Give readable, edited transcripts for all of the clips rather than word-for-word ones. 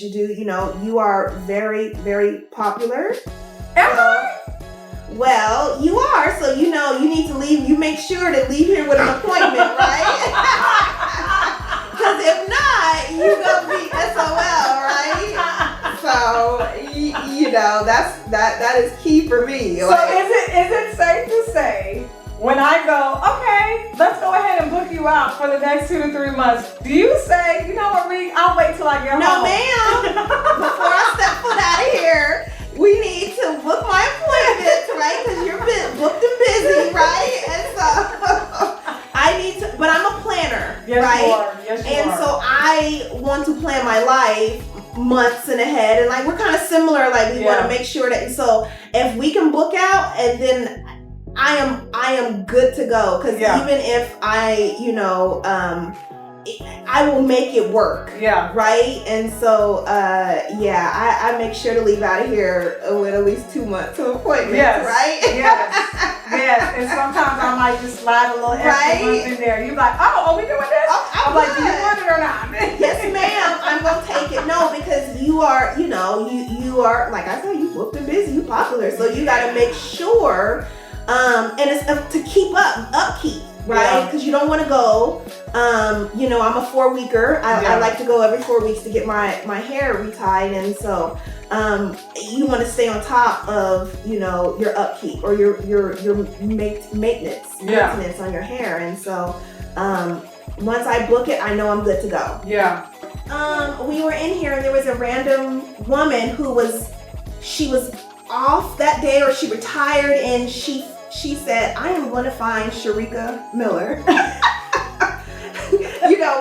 You do, you are very, very popular. Am I? Well, you are, so you need to leave. You make sure to leave here with an appointment, right? Because if not, you're gonna be SOL, right? So that is key for me. So is it safe to say, when I go, okay, let's go ahead and book you out for the next 2 to 3 months, do you say, you know what, Reek, I'll wait till I get home? No, ma'am. Before I step foot out of here, we need to book my appointments, right? Because you're booked and busy, right? And so I need to, but I'm a planner, yes, right? You are. Yes, you and are. so I want to plan my life months in ahead, and like we're kind of similar. Like we want to make sure that, so if we can book out, and then I am good to go. Because even if I will make it work. Yeah. Right? And so, I make sure to leave out of here with at least 2 months of appointments, right? Yes. And sometimes I might just slide a little extra month in there. You're like, oh, are we doing this? I'm like, do you want it or not? Yes, ma'am. I'm going to take it. No, because you are, you are, like I said, you booked and busy, you popular. So you got to make sure, and it's to keep upkeep. Right? Because you don't want to go, I'm a 4-weeker. I like to go every 4 weeks to get my hair retied. And so you want to stay on top of, your upkeep or your maintenance on your hair. And so once I book it, I know I'm good to go. Yeah. We were in here and there was a random woman who she was off that day, or she retired, and she said, I am going to find Sharika Miller.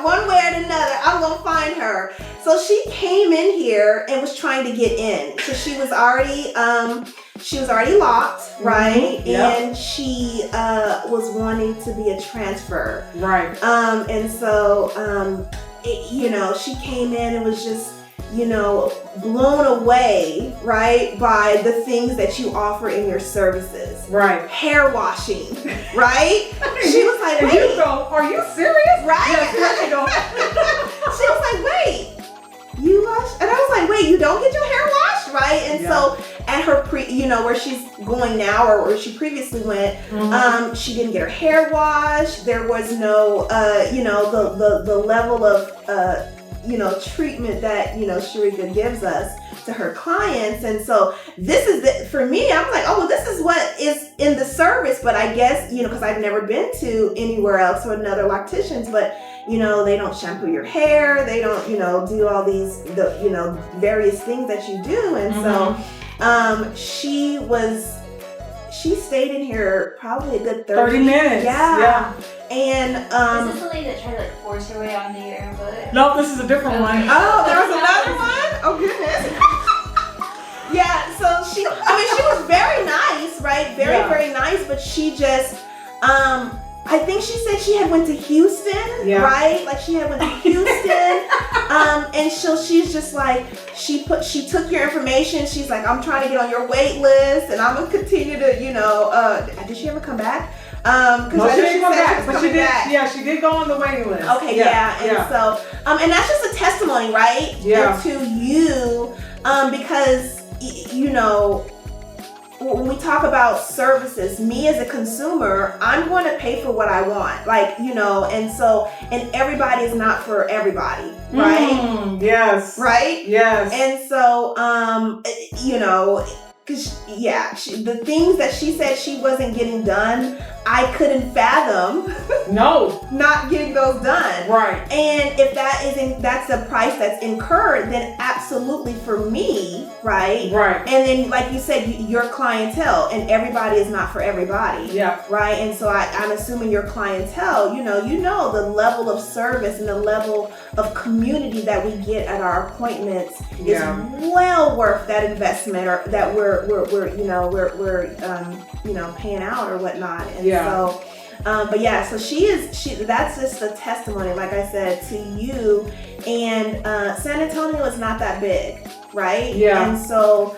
One way or another, I'm going to find her. So she came in here and was trying to get in. So she was already locked, right? Mm-hmm. Yep. And she was wanting to be a transfer. Right. And so, she came in and was just, blown away, right, by the things that you offer in your services. Right. Hair washing, right? She was like, wait. You go, are you serious? Right? Yes, you go. She was like, wait, you wash? And I was like, wait, you don't get your hair washed, right? And so at her where she's going now, or where she previously went, she didn't get her hair washed. There was no, the level of, treatment that, Sharika gives us to her clients. And so this is for me, I'm like, oh, well, this is what is in the service. But I guess, because I've never been to anywhere else or another Locticians, but, they don't shampoo your hair. They don't, do all these, various things that you do. And so she stayed in here probably a good 30 minutes. Yeah. And is this the lady that tried to force her way onto your butt? No, this is a different one. Oh, there was another one? Oh goodness. Yeah, so she was very nice, right? Very nice, but she just I think she said she had went to Houston, right? Like she had went to Houston. And so she's just like, she took your information. She's like, I'm trying to get on your wait list, and I'm gonna continue to, did she ever come back? No, she didn't come back, but she did. Yeah, she did go on the waiting list. Okay, and so, and that's just a testimony, right? Yeah. To you, because when we talk about services, me as a consumer, I'm going to pay for what I want, and everybody is not for everybody, right? Yes. Right? Yes. And so, because the things that she said she wasn't getting done, I couldn't fathom not getting those done. Right. And if that's the price that's incurred, then absolutely for me, right? Right. And then like you said, your clientele, and everybody is not for everybody. Yeah. Right. And so I'm assuming your clientele, the level of service and the level of community that we get at our appointments is well worth that investment, or that we're paying out or whatnot. And so so that's just a testimony, like I said, to you. And San Antonio is not that big, right? Yeah. And so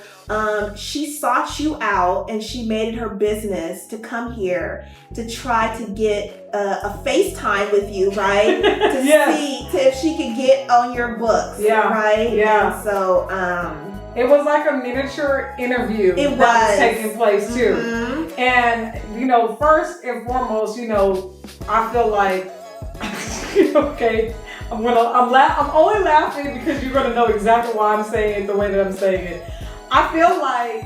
she sought you out and she made it her business to come here to try to get a FaceTime with you, right? To see if she could get on your books, right? Yeah. And so, it was like a miniature interview that was taking place too. Mm-hmm. And, you know, first and foremost, you know, I feel like, okay, I'm only laughing because you're gonna know exactly why I'm saying it the way that I'm saying it. I feel like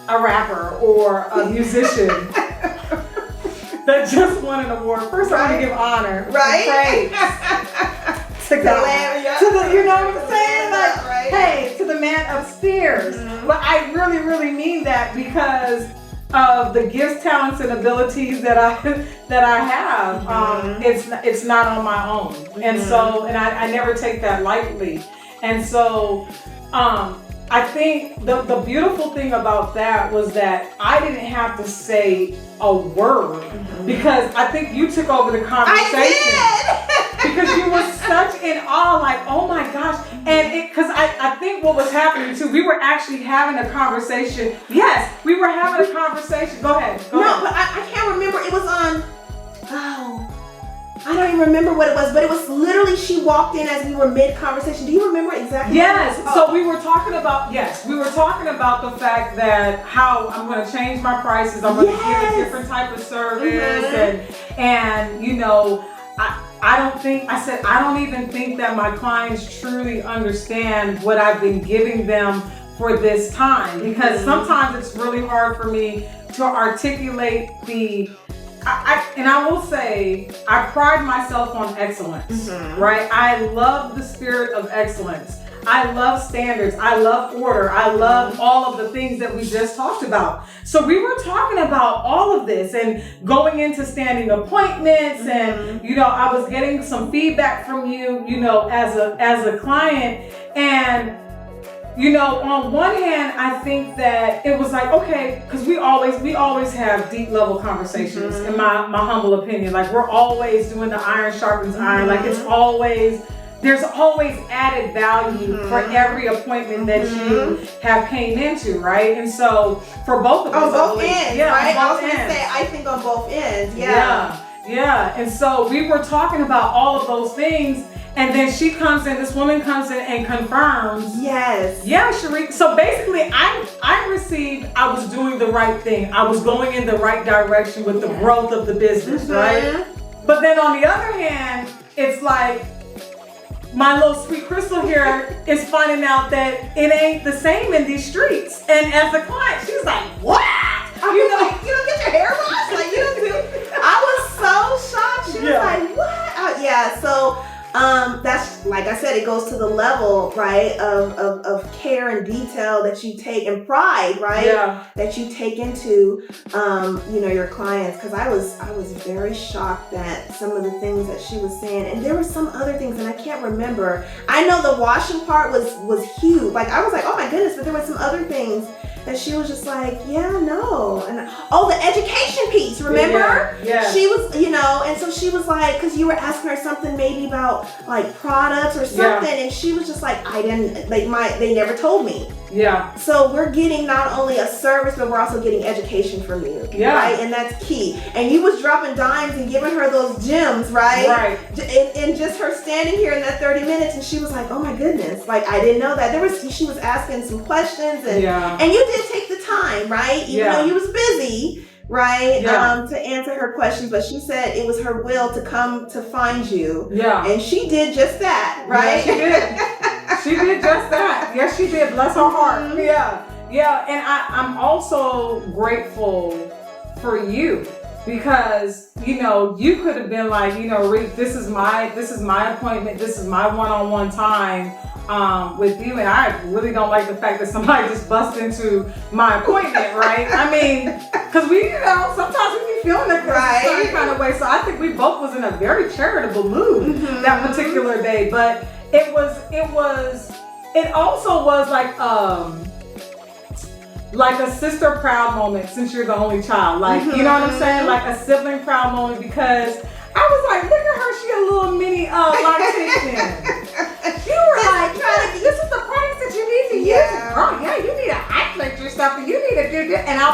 a rapper or a musician that just won an award. First, I want to give honor, and praise to God, to the, you know what I'm saying? Like, hey, to the man upstairs. Mm-hmm. But I really, really mean that because of the gifts, talents, and abilities that I have. Mm-hmm. It's not on my own, and so I never take that lightly, and so. I think the beautiful thing about that was that I didn't have to say a word because I think you took over the conversation. I did! Because you were such in awe, like, oh my gosh. And because I think what was happening too, we were actually having a conversation. Yes, we were having a conversation. Go ahead. Go ahead. But I can't remember. It was on, I don't even remember what it was, but it was literally she walked in as we were mid-conversation. Do you remember exactly? Yes. So we were talking about the fact that how I'm going to change my prices. I'm going to give a different type of service, and you know, I don't even think that my clients truly understand what I've been giving them for this time, because sometimes it's really hard for me to articulate and I will say, I pride myself on excellence, right? I love the spirit of excellence. I love standards. I love order. I love all of the things that we just talked about. So we were talking about all of this and going into standing appointments, and you know, I was getting some feedback from you, you know, as a client, and you know, on one hand, I think that it was like, okay, because we always have deep level conversations, in my humble opinion. Like, we're always doing the iron sharpens iron. Like, there's always added value for every appointment that you have came into, right? And so for both of us, on both ends, right? I was going to say, I think on both ends, yeah. And so we were talking about all of those things. And then this woman comes in and confirms. Yes. Yeah, Sharique. So basically, I was doing the right thing. I was going in the right direction with the growth of the business, right? But then on the other hand, it's like, my little sweet Crystal here is finding out that it ain't the same in these streets. And as a client, she's like, what? You know, like, you don't get your hair washed? Like, you don't do. I was so shocked. She was like, what? So that's, like I said, it goes to the level, right, of care and detail that you take, and pride, right, that you take into, you know, your clients. Because I was very shocked at some of the things that she was saying, and there were some other things, and I can't remember. I know the washing part was huge. Like, I was like, oh my goodness, but there were some other things that she was just like, no. And the education piece, remember? Yeah. She was, you know, and so she was like, because you were asking her something maybe about like products or something, and she was just like, I didn't, like, they never told me. Yeah. So we're getting not only a service, but we're also getting education from you. Yeah. Right? And that's key. And you was dropping dimes and giving her those gems, right? Right. And just her standing here in that 30 minutes, and she was like, oh my goodness, like, I didn't know that. She was asking some questions, and you did take the time, right? Even though you was busy, right? To answer her questions, but she said it was her will to come to find you. Yeah. And she did just that, right? Yeah, she did. She did just that. Yes, she did. Bless her heart. Yeah. Yeah. And I'm also grateful for you, because, you know, you could have been like, you know, Reek, this is my appointment. This is my one-on-one time with you, and I really don't like the fact that somebody just busts into my appointment, right? I mean, because we, you know, sometimes we be feeling a certain kind of way. So I think we both was in a very charitable mood that particular day. But it also was like a sister proud moment, since you're the only child. Like, you know what I'm saying? Like a sibling proud moment, because I was like, look at her, she a little mini loctician. You were like, this is the products that you need to use. Oh yeah, you need a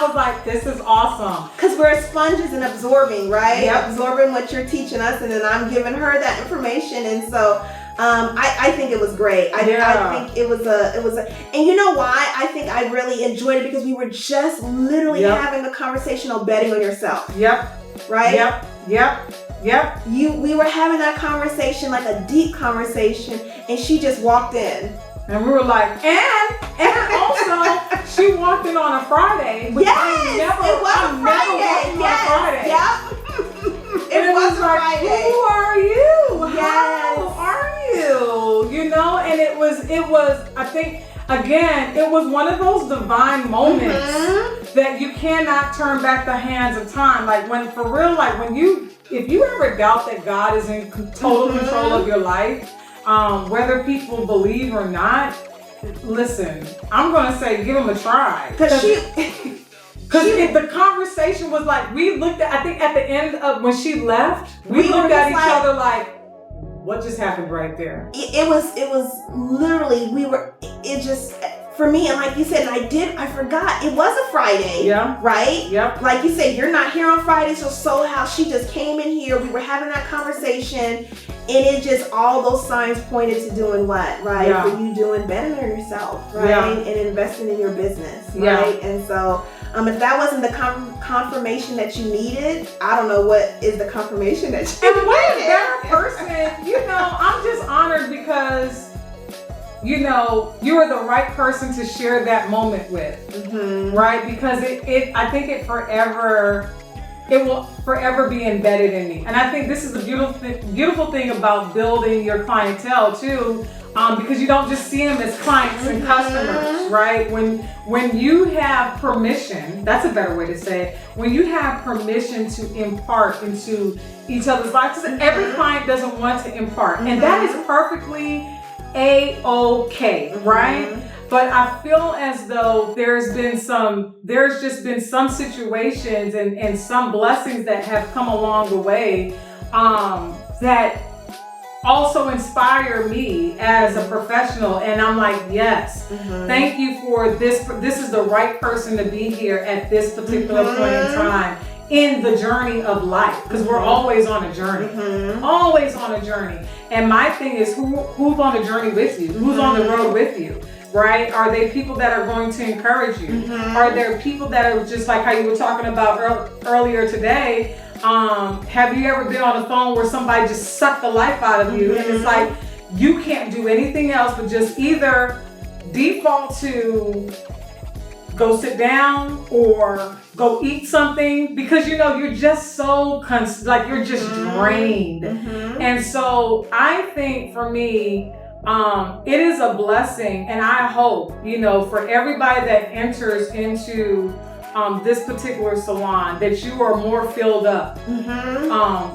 I was like, this is awesome. Because we're sponges and absorbing, right? Yep. Absorbing what you're teaching us, and then I'm giving her that information. And so I think it was great. I think it was a, and you know why? I think I really enjoyed it because we were just literally having a conversation on betting on yourself. Yep. Right? Yep. We were having that conversation, like a deep conversation, and she just walked in. And we were like, and also, she walked in on a Friday. Yes, it was a Friday. Yep. It was like, Friday. Who are you? Yes. How are you? You know, and it was, I think, again, it was one of those divine moments that you cannot turn back the hands of time. Like when, for real, like if you ever doubt that God is in total control of your life, whether people believe or not, listen, I'm gonna say give them a try. Because the conversation was like, we looked at, I think at the end of when she left, we looked at each other like, what just happened right there? It was literally, it just, for me, and like you said, and I forgot, it was a Friday, right? Yep. Like you said, you're not here on Friday, so how she just came in here, we were having that conversation, and it just, all those signs pointed to doing what, right? Yeah. For you doing better on yourself, right? Yeah. And investing in your business, right? And so, if that wasn't the confirmation that you needed, I don't know what is the confirmation that you needed. And what a better person, you know, I'm just honored because, you know, you are the right person to share that moment with, right? Because I think it will forever be embedded in me. And I think this is a beautiful thing about building your clientele too, because you don't just see them as clients and customers, right? When you have permission, that's a better way to say it, when you have permission to impart into each other's lives, because every client doesn't want to impart, and that is perfectly A-OK, right? But I feel as though there's just been some situations and some blessings that have come along the way that also inspire me as a professional. And I'm like, yes, thank you for this. This is the right person to be here at this particular point in time in the journey of life. Because we're always on a journey, always on a journey. And my thing is, who's on the journey with you? Who's on the road with you? Right? Are they people that are going to encourage you? Are there people that are just like how you were talking about earlier today? Have you ever been on the phone where somebody just sucked the life out of you and it's like you can't do anything else but just either default to go sit down or go eat something because you know you're just so you're just drained. And so I think for me, it is a blessing, and I hope, you know, for everybody that enters into this particular salon, that you are more filled up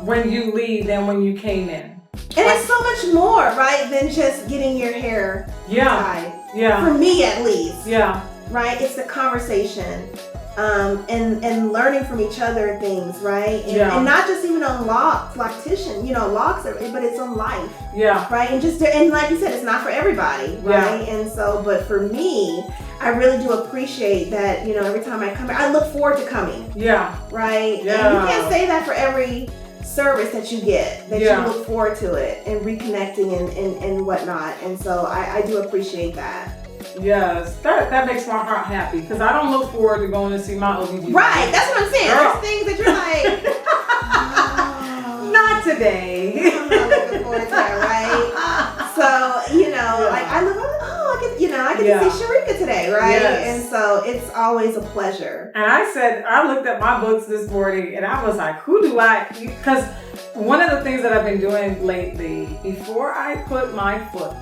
when you leave than when you came in. And it's so much more, right, than just getting your hair tied. Yeah. For me, at least. Yeah. Right? It's the conversation. And learning from each other things, right? And not just even on Loctician, you know, locks, but it's on life. Yeah. Right? And like you said, it's not for everybody, right? And so, but for me, I really do appreciate that, you know, every time I come here, I look forward to coming. Yeah. Right? Yeah. And you can't say that for every service that you get, that you look forward to it and reconnecting and whatnot. And so I do appreciate that. Yes, that makes my heart happy because I don't look forward to going to see my OBGYN. Right, that's what I'm saying. Girl. There's things that you're like, oh, not today. I'm not looking forward to that, right? So, you know, like I get to see Sharika today, right? Yes. And so it's always a pleasure. And I looked at my books this morning and I was like, because one of the things that I've been doing lately, before I put my foot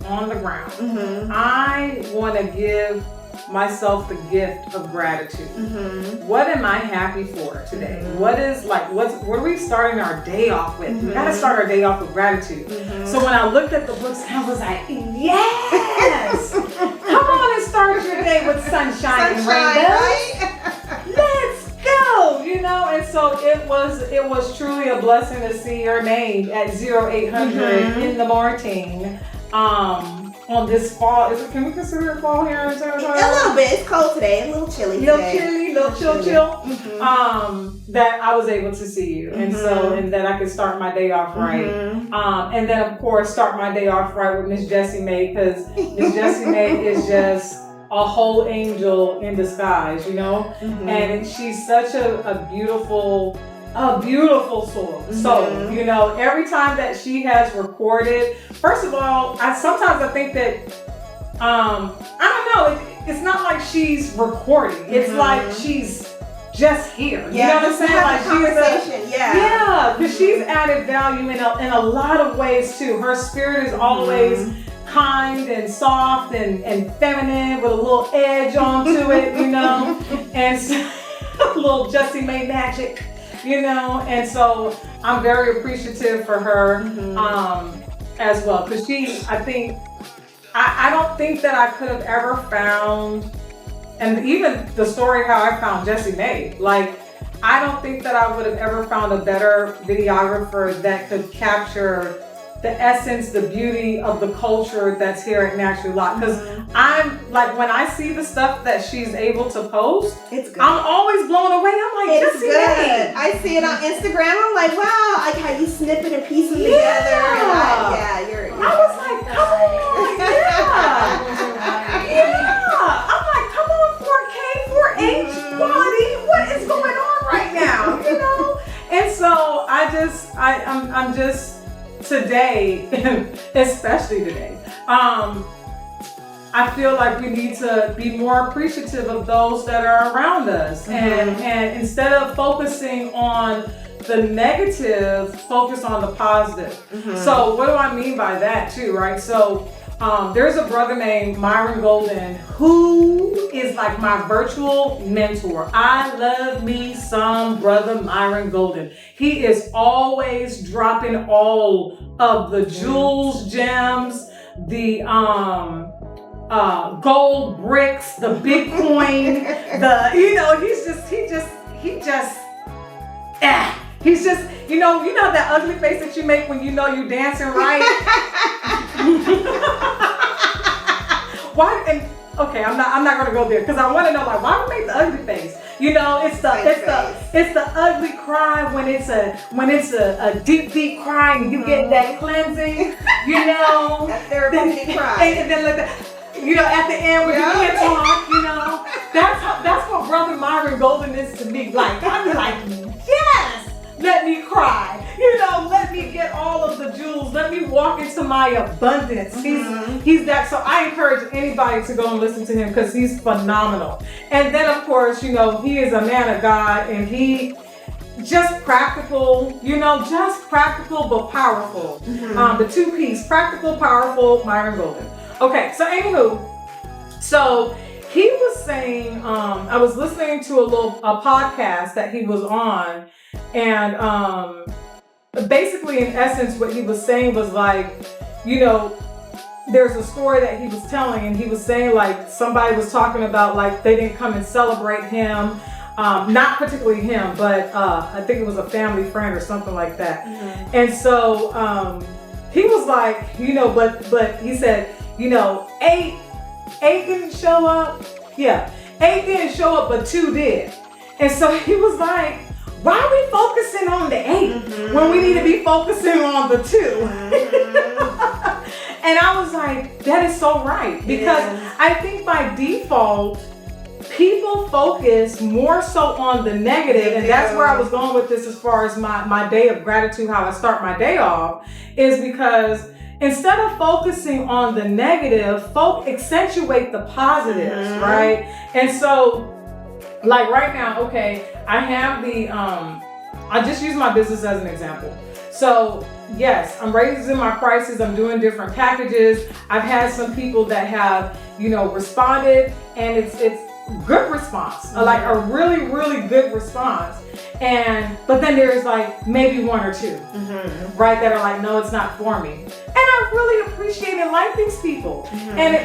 on the ground, I want to give myself the gift of gratitude. What am I happy for today? What are we starting our day off with? We gotta start our day off with gratitude. So when I looked at the books, I was like, yes! Come on and start your day with sunshine and rainbows. Right? Let's go! You know, and so it was truly a blessing to see your name at 0800 in the morning. On this fall, can we consider it fall here in Sarasota? A little bit. It's cold today. A little chilly today. A chill, that I was able to see you. And so, and that I could start my day off right. And then of course, start my day off right with Miss Jessie Mae, because Miss Jessie Mae is just a whole angel in disguise, you know? And she's such a beautiful soul. So, you know, every time that she has recorded, first of all, sometimes I think that, I don't know, it's not like she's recording. It's like she's just here. You know what I'm saying? Like conversation. Yeah, because she's added value in a lot of ways too. Her spirit is always kind and soft and feminine with a little edge onto it, you know, and so, a little Jessie Mae magic, you know, and so I'm very appreciative for her as well, because I don't think that I could have ever found, and even the story how I found Jessie Mae, like, I don't think that I would have ever found a better videographer that could capture the essence, the beauty of the culture that's here at Naturally Locked. Because I'm like, when I see the stuff that she's able to post, it's good. I'm always blown away. I'm like, it's Jessie good. Mae. I see it on Instagram. I'm like, wow, like how you snipping and piecing together. And you're I was like, come on, I'm like, come on, 4K, 4H quality. What is going on right now? You know? And so I'm just today, especially today, I feel like we need to be more appreciative of those that are around us, and instead of focusing on the negative, focus on the positive. So what do I mean by that too, right? So there's a brother named Myron Golden who is like my virtual mentor. I love me some brother Myron Golden. He is always dropping all of the jewels, gems, the gold bricks, the Bitcoin, he's just, you know that ugly face that you make when you know you're dancing right? Why? And okay, I'm not gonna go there, because I want to know, like, why we make the ugly face? You know, it's the ugly cry when it's a deep cry and you get that cleansing, you know, that therapeutic cry, and then you know, at the end when you can't talk, you know, that's what brother Myron Golden is to me. Like, I'm like, yes, let me cry. You know, let me get all of the jewels. Let me walk into my abundance. He's that. So I encourage anybody to go and listen to him, because he's phenomenal. And then of course, you know, he is a man of God, and he just practical, you know, just practical but powerful. The two-piece, practical, powerful, Myron Golden. Okay, so anywho, so he was saying, I was listening to a podcast that he was on, and basically, in essence, what he was saying was like, you know, there's a story that he was telling, and he was saying like somebody was talking about like they didn't come and celebrate him, not particularly him, but I think it was a family friend or something like that. And so he was like, you know, but he said, you know, eight didn't show up. Yeah, 8 didn't show up, but 2 did. And so he was like, why are we focusing on the 8 when we need to be focusing on the 2? And I was like, that is so right. Because I think by default, people focus more so on the negative. And that's where I was going with this as far as my day of gratitude, how I start my day off, is because instead of focusing on the negative, accentuate the positives, right? And so, like right now, okay, I have I just use my business as an example. So yes, I'm raising my prices, I'm doing different packages. I've had some people that have, you know, responded, and it's good response, like a really, really good response. But then there's like maybe 1 or 2, right, that are like, no, it's not for me. And I really appreciate and like these people.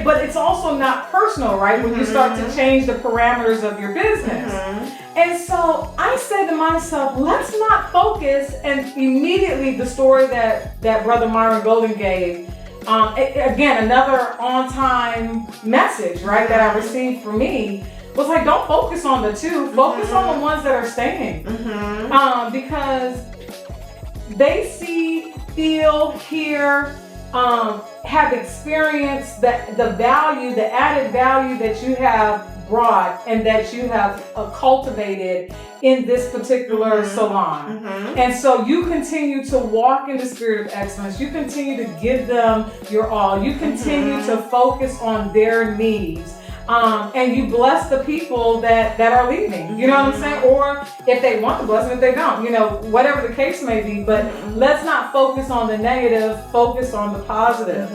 But it's also not personal, right? When you start to change the parameters of your business. And so I said to myself, let's not focus. And immediately the story that brother Myron Golden gave, again, another on-time message, right, that I received for me, was like, don't focus on the 2, focus on the ones that are staying. Because they see, feel, hear, have experienced the value, the added value that you have brought and that you have cultivated in this particular salon. And so you continue to walk in the spirit of excellence. You continue to give them your all. You continue to focus on their needs. And you bless the people that are leaving, you know what I'm saying? Or if they want the blessing, if they don't, you know, whatever the case may be. But let's not focus on the negative, focus on the positive.